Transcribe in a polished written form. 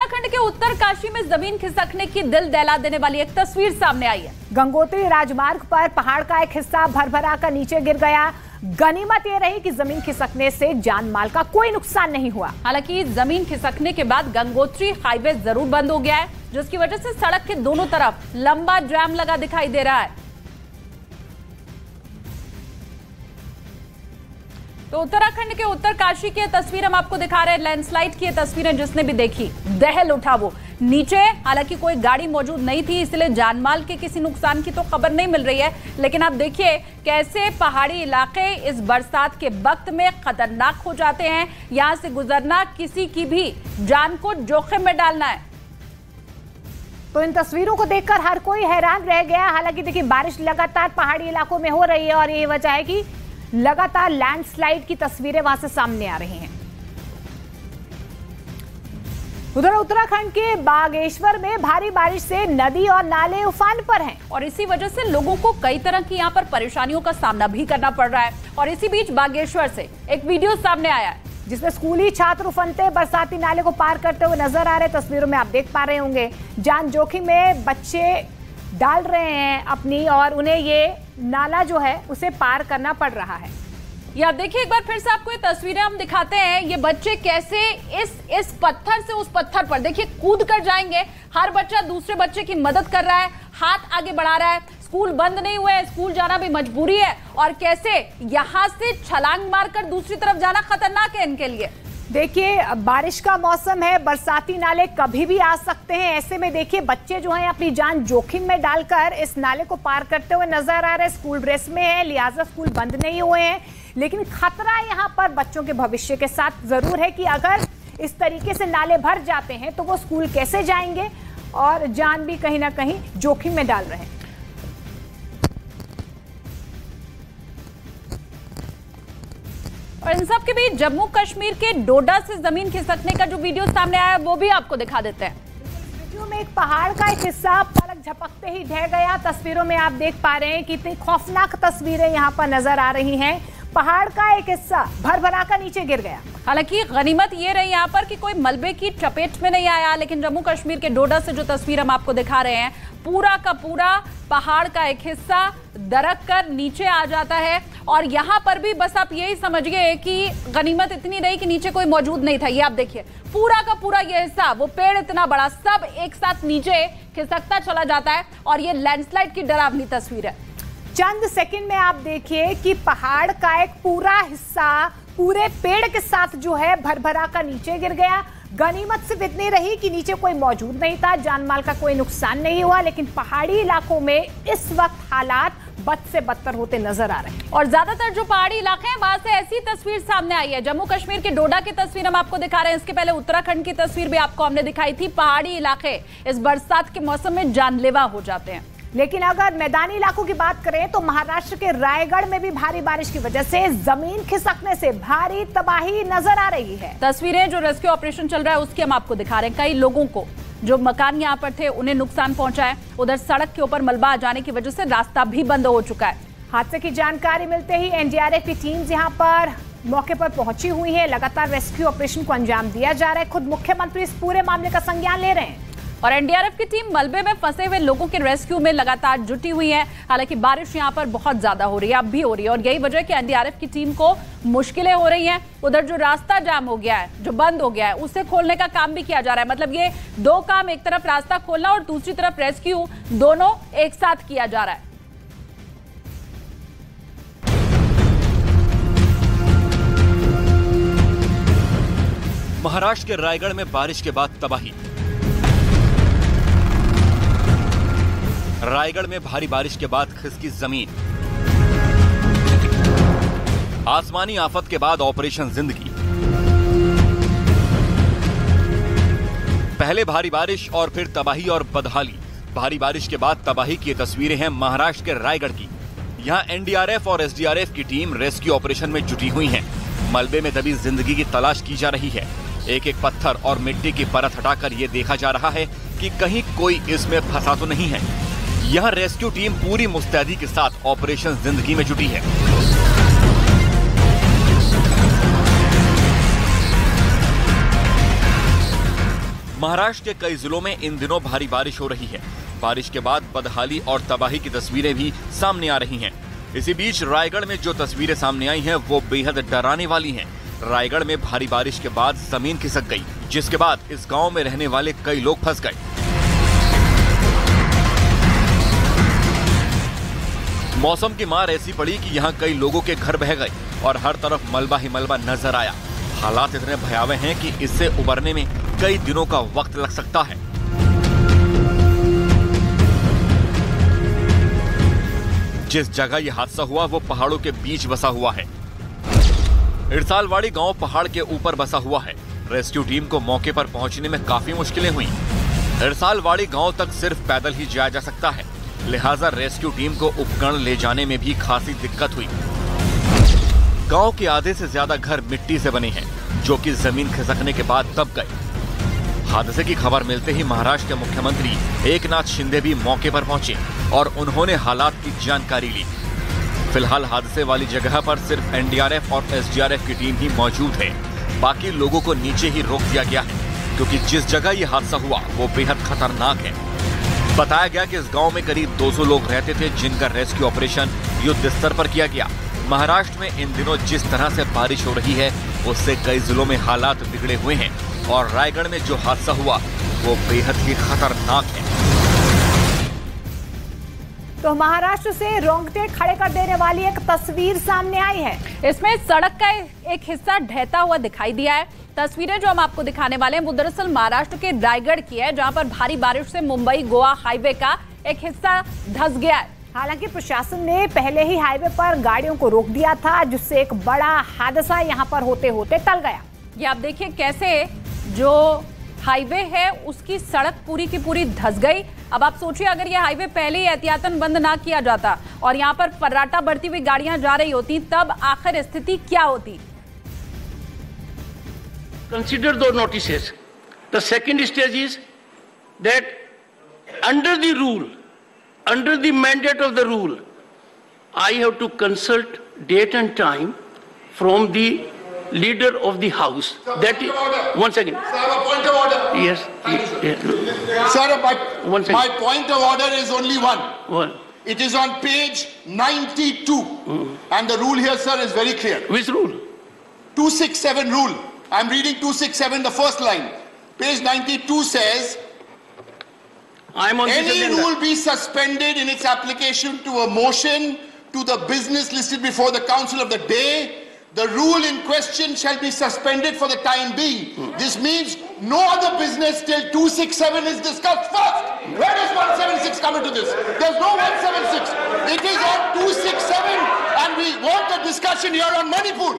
उत्तराखंड के उत्तरकाशी में जमीन खिसकने की दिल दहला देने वाली एक तस्वीर सामने आई है। गंगोत्री राजमार्ग पर पहाड़ का एक हिस्सा भरभरा कर नीचे गिर गया। गनीमत ये रही कि जमीन खिसकने से जान माल का कोई नुकसान नहीं हुआ। हालांकि जमीन खिसकने के बाद गंगोत्री हाईवे जरूर बंद हो गया है, जिसकी वजह से सड़क के दोनों तरफ लंबा जाम लगा दिखाई दे रहा है। तो उत्तराखंड के उत्तरकाशी की तस्वीर हम आपको दिखा रहे हैं। लैंडस्लाइड की तस्वीरें जिसने भी देखी दहल उठा वो। नीचे हालांकि कोई गाड़ी मौजूद नहीं थी, इसलिए जानमाल के किसी नुकसान की तो खबर नहीं मिल रही है, लेकिन आप देखिए कैसे पहाड़ी इलाके इस बरसात के वक्त में खतरनाक हो जाते हैं। यहां से गुजरना किसी की भी जान को जोखिम में डालना है। तो इन तस्वीरों को देखकर हर कोई हैरान रह गया। हालांकि देखिए बारिश लगातार पहाड़ी इलाकों में हो रही है और यही वजह है कि लगातार लैंडस्लाइड की तस्वीरें वहां से सामने आ रही हैं। उधर उत्तराखंड के बागेश्वर में भारी बारिश से नदी और नाले उफान पर हैं और इसी वजह से लोगों को कई तरह की यहां पर परेशानियों का सामना भी करना पड़ रहा है। और इसी बीच बागेश्वर से एक वीडियो सामने आया है जिसमें स्कूली छात्र उफनते बरसाती नाले को पार करते हुए नजर आ रहे। तस्वीरों में आप देख पा रहे होंगे जान जोखिम में बच्चे डाल रहे हैं अपनी, और उन्हें ये नाला जो है उसे पार करना पड़ रहा है। ये आप देखिए एक बार फिर से आपको ये तस्वीरें हम दिखाते हैं। ये बच्चे कैसे इस पत्थर से उस पत्थर पर देखिए कूद कर जाएंगे। हर बच्चा दूसरे बच्चे की मदद कर रहा है, हाथ आगे बढ़ा रहा है। स्कूल बंद नहीं हुए, स्कूल जाना भी मजबूरी है, और कैसे यहां से छलांग मारकर दूसरी तरफ जाना खतरनाक है इनके लिए। देखिए बारिश का मौसम है, बरसाती नाले कभी भी आ सकते हैं। ऐसे में देखिए बच्चे जो हैं अपनी जान जोखिम में डालकर इस नाले को पार करते हुए नजर आ रहे हैं। स्कूल ड्रेस में है, लिहाजा स्कूल बंद नहीं हुए हैं, लेकिन खतरा यहाँ पर बच्चों के भविष्य के साथ जरूर है कि अगर इस तरीके से नाले भर जाते हैं तो वो स्कूल कैसे जाएंगे, और जान भी कहीं ना कहीं जोखिम में डाल रहे हैं। और इन सब के बीच जम्मू कश्मीर के डोडा से जमीन खिसकने का जो वीडियो सामने आया वो भी आपको दिखा देते हैं। वीडियो में एक पहाड़ का एक हिस्सा पलक झपकते ही ढह गया। तस्वीरों में आप देख पा रहे हैं कि इतनी खौफनाक तस्वीरें यहाँ पर नजर आ रही हैं। पहाड़ का एक हिस्सा भरभरा कर नीचे गिर गया। हालांकि गनीमत ये रही यहाँ पर कि कोई मलबे की चपेट में नहीं आया, लेकिन जम्मू कश्मीर के डोडा से जो तस्वीर हम आपको दिखा रहे हैं, पूरा का पूरा पहाड़ का एक हिस्सा दरक कर नीचे आ जाता है। और यहाँ पर भी बस आप यही समझिए कि गनीमत इतनी रही कि नीचे कोई मौजूद नहीं था। ये आप देखिए पूरा का पूरा ये हिस्सा, वो पेड़ इतना बड़ा, सब एक साथ नीचे खिसकता चला जाता है। और ये लैंडस्लाइड की डरावनी तस्वीर है। चंद सेकंड में आप देखिए कि पहाड़ का एक पूरा हिस्सा पूरे पेड़ के साथ जो है भरभरा कर नीचे गिर गया। गनीमत सिर्फ इतनी रही कि नीचे कोई मौजूद नहीं था, जानमाल का कोई नुकसान नहीं हुआ, लेकिन पहाड़ी इलाकों में इस वक्त हालात बद से बदतर होते नजर आ रहे हैं। और ज्यादातर जो पहाड़ी इलाके हैं वहां से ऐसी तस्वीर सामने आई है। जम्मू कश्मीर के डोडा की तस्वीर हम आपको दिखा रहे हैं, इसके पहले उत्तराखंड की तस्वीर भी आपको हमने दिखाई थी। पहाड़ी इलाके इस बरसात के मौसम में जानलेवा हो जाते हैं। लेकिन अगर मैदानी इलाकों की बात करें तो महाराष्ट्र के रायगढ़ में भी भारी बारिश की वजह से जमीन खिसकने से भारी तबाही नजर आ रही है। तस्वीरें जो रेस्क्यू ऑपरेशन चल रहा है उसकी हम आपको दिखा रहे हैं। कई लोगों को जो मकान यहाँ पर थे उन्हें नुकसान पहुंचा है। उधर सड़क के ऊपर मलबा आ जाने की वजह से रास्ता भी बंद हो चुका है। हादसे की जानकारी मिलते ही एनडीआरएफ की टीम यहाँ पर मौके पर पहुंची हुई है। लगातार रेस्क्यू ऑपरेशन को अंजाम दिया जा रहा है। खुद मुख्यमंत्री इस पूरे मामले का संज्ञान ले रहे हैं और एनडीआरएफ की टीम मलबे में फंसे हुए लोगों के रेस्क्यू में लगातार जुटी हुई है। हालांकि बारिश यहां पर बहुत ज्यादा हो रही है, अब भी हो रही है, और यही वजह है कि एनडीआरएफ की टीम को मुश्किलें हो रही हैं। उधर जो रास्ता जाम हो गया है, जो बंद हो गया है, उसे खोलने का काम भी किया जा रहा है। मतलब ये दो काम, एक तरफ रास्ता खोलना और दूसरी तरफ रेस्क्यू, दोनों एक साथ किया जा रहा है। महाराष्ट्र के रायगढ़ में बारिश के बाद तबाही। रायगढ़ में भारी बारिश के बाद खिसकी जमीन। आसमानी आफत के बाद ऑपरेशन जिंदगी। पहले भारी बारिश और फिर तबाही और बदहाली। भारी बारिश के बाद तबाही की तस्वीरें हैं महाराष्ट्र के रायगढ़ की। यहां एनडीआरएफ और एसडीआरएफ की टीम रेस्क्यू ऑपरेशन में जुटी हुई है। मलबे में दबी जिंदगी की तलाश की जा रही है। एक एक पत्थर और मिट्टी की परत हटाकर यह देखा जा रहा है कि कहीं कोई इसमें फंसा तो नहीं है। यहां रेस्क्यू टीम पूरी मुस्तैदी के साथ ऑपरेशन जिंदगी में जुटी है। महाराष्ट्र के कई जिलों में इन दिनों भारी बारिश हो रही है। बारिश के बाद बदहाली और तबाही की तस्वीरें भी सामने आ रही हैं। इसी बीच रायगढ़ में जो तस्वीरें सामने आई हैं वो बेहद डराने वाली हैं। रायगढ़ में भारी बारिश के बाद जमीन खिसक गई, जिसके बाद इस गांव में रहने वाले कई लोग फंस गए। मौसम की मार ऐसी पड़ी कि यहाँ कई लोगों के घर बह गए और हर तरफ मलबा ही मलबा नजर आया। हालात इतने भयावह हैं कि इससे उबरने में कई दिनों का वक्त लग सकता है। जिस जगह यह हादसा हुआ वो पहाड़ों के बीच बसा हुआ है। इरसालवाड़ी गांव पहाड़ के ऊपर बसा हुआ है। रेस्क्यू टीम को मौके पर पहुंचने में काफी मुश्किलें हुई। इरसालवाड़ी गांव तक सिर्फ पैदल ही जाया जा सकता है, लिहाजा रेस्क्यू टीम को उपकरण ले जाने में भी खासी दिक्कत हुई। गांव के आधे से ज्यादा घर मिट्टी से बने हैं, जो कि जमीन खिसकने के बाद दब गए। हादसे की खबर मिलते ही महाराष्ट्र के मुख्यमंत्री एकनाथ शिंदे भी मौके पर पहुंचे और उन्होंने हालात की जानकारी ली। फिलहाल हादसे वाली जगह पर सिर्फ एनडीआरएफ और एसडीआरएफ की टीम ही मौजूद है। बाकी लोगों को नीचे ही रोक दिया गया है, क्योंकि जिस जगह यह हादसा हुआ वो बेहद खतरनाक है। बताया गया कि इस गांव में करीब 200 लोग रहते थे, जिनका रेस्क्यू ऑपरेशन युद्ध स्तर पर किया गया। महाराष्ट्र में इन दिनों जिस तरह से बारिश हो रही है उससे कई जिलों में हालात बिगड़े हुए हैं और रायगढ़ में जो हादसा हुआ वो बेहद ही खतरनाक है। तो महाराष्ट्र से रोंगटे खड़े कर देने वाली एक तस्वीर सामने आई है। इसमें सड़क का एक हिस्सा ढहता हुआ दिखाई दिया है। तस्वीरें जो हम आपको दिखाने वाले हैं वो दरअसल महाराष्ट्र के रायगढ़ की है, जहां पर भारी बारिश से मुंबई गोवा हाईवे का एक हिस्सा धंस गया है। हालांकि प्रशासन ने पहले ही हाईवे पर गाड़ियों को रोक दिया था, जिससे एक बड़ा हादसा यहां पर होते होते टल गया। ये आप देखिए कैसे जो हाईवे है उसकी सड़क पूरी की पूरी धंस गई। अब आप सोचिए अगर ये हाईवे पहले ही एहतियातन बंद ना किया जाता और यहाँ पर फर्राटा बढ़ती हुई गाड़ियां जा रही होती, तब आखिर स्थिति क्या होती। Consider those notices. The second stage is that under the rule, under the mandate of the rule, I have to consult date and time from the leader of the house. That is, one second. Sir, I have a point of order. Yes. Yes. Sir, One second. my point of order is only one. One. It is on page 92. And the rule here, sir, is very clear. Which rule? 267 rule. I'm reading 267, the first line. Page 92 says, I'm on this any agenda. rule be suspended in its application to a motion to the business listed before the council of the day. The rule in question shall be suspended for the time being. This means no other business till 267 is discussed first. Where does 176 come into this? There's no 176. It is on 267 and we want a discussion here on Manipur.